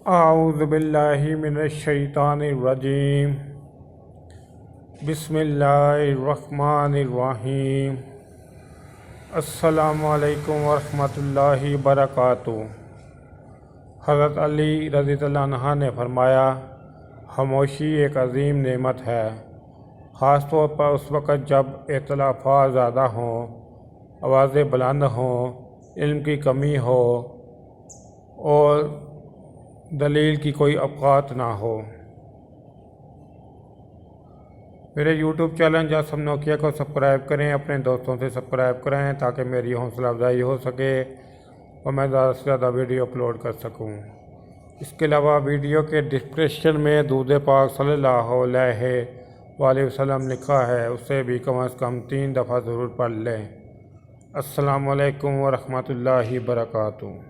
اعوذ باللہ من الشیطان الرجیم بسم اللہ الرحمن الرحیم السلام علیکم ورحمۃ اللہ وبرکاتہ۔ حضرت علی رضی اللہ عنہ نے فرمایا، خاموشی ایک عظیم نعمت ہے، خاص طور پر اس وقت جب اختلافات زیادہ ہوں، آوازیں بلند ہوں، علم کی کمی ہو اور دلیل کی کوئی اوقات نہ ہو۔ میرے یوٹیوب چینل جاسم نوکیا کو سبسکرائب کریں، اپنے دوستوں سے سبسکرائب کریں تاکہ میری حوصلہ افزائی ہو سکے اور میں زیادہ سے زیادہ ویڈیو اپلوڈ کر سکوں۔ اس کے علاوہ ویڈیو کے ڈسکرپشن میں درود پاک صلی اللہ علیہ وآلہ وسلم لکھا ہے، اسے بھی کم از کم 3 دفعہ ضرور پڑھ لیں۔ السلام علیکم ورحمۃ اللہ وبرکاتہ۔